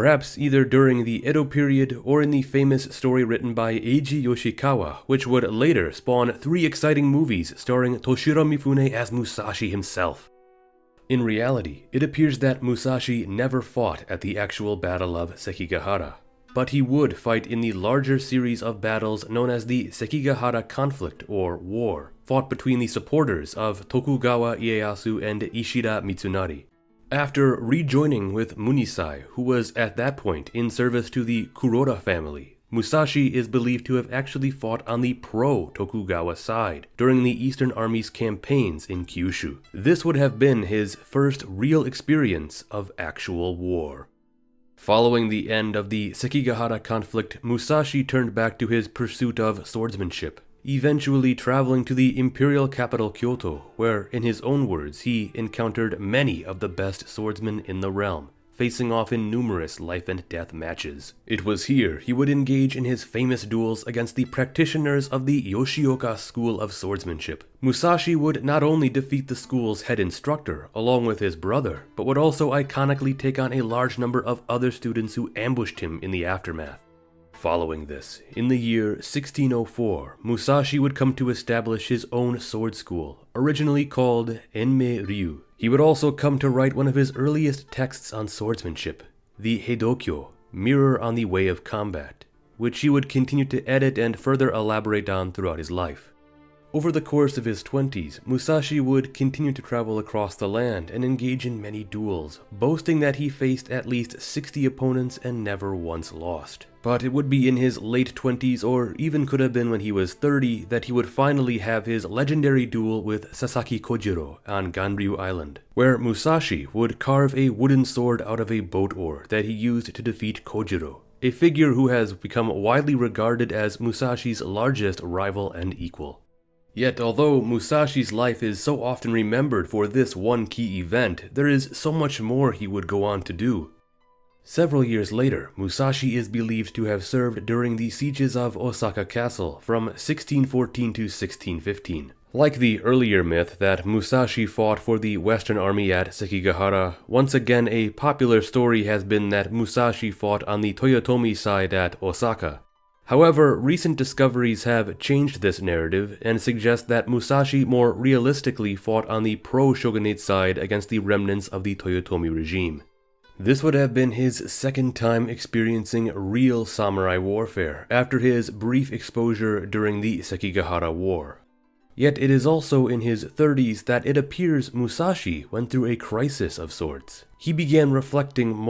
perhaps either during the Edo period or in the famous story written by Eiji Yoshikawa, which would later spawn 3 exciting movies starring Toshiro Mifune as Musashi himself. In reality, it appears that Musashi never fought at the actual Battle of Sekigahara, but he would fight in the larger series of battles known as the Sekigahara Conflict or War, fought between the supporters of Tokugawa Ieyasu and Ishida Mitsunari. After rejoining with Munisai, who was at that point in service to the Kuroda family, Musashi is believed to have actually fought on the pro-Tokugawa side during the Eastern Army's campaigns in Kyushu. This would have been his first real experience of actual war. Following the end of the Sekigahara conflict, Musashi turned back to his pursuit of swordsmanship, eventually traveling to the imperial capital Kyoto, where, in his own words, he encountered many of the best swordsmen in the realm, facing off in numerous life and death matches. It was here he would engage in his famous duels against the practitioners of the Yoshioka school of swordsmanship. Musashi would not only defeat the school's head instructor along with his brother, but would also iconically take on a large number of other students who ambushed him in the aftermath. Following this, in the year 1604, Musashi would come to establish his own sword school, originally called Enmei Ryu. He would also come to write one of his earliest texts on swordsmanship, the Heidokyo, Mirror on the Way of Combat, which he would continue to edit and further elaborate on throughout his life. Over the course of his 20s, Musashi would continue to travel across the land and engage in many duels, boasting that he faced at least 60 opponents and never once lost. But it would be in his late 20s, or even could have been when he was 30, that he would finally have his legendary duel with Sasaki Kojiro on Ganryu Island, where Musashi would carve a wooden sword out of a boat oar that he used to defeat Kojiro, a figure who has become widely regarded as Musashi's largest rival and equal. Yet, although Musashi's life is so often remembered for this one key event, there is so much more he would go on to do. Several years later, Musashi is believed to have served during the sieges of Osaka Castle from 1614 to 1615. Like the earlier myth that Musashi fought for the Western Army at Sekigahara, once again a popular story has been that Musashi fought on the Toyotomi side at Osaka. However, recent discoveries have changed this narrative and suggest that Musashi more realistically fought on the pro-shogunate side against the remnants of the Toyotomi regime. This would have been his second time experiencing real samurai warfare after his brief exposure during the Sekigahara War. Yet it is also in his 30s that it appears Musashi went through a crisis of sorts. He began reflecting more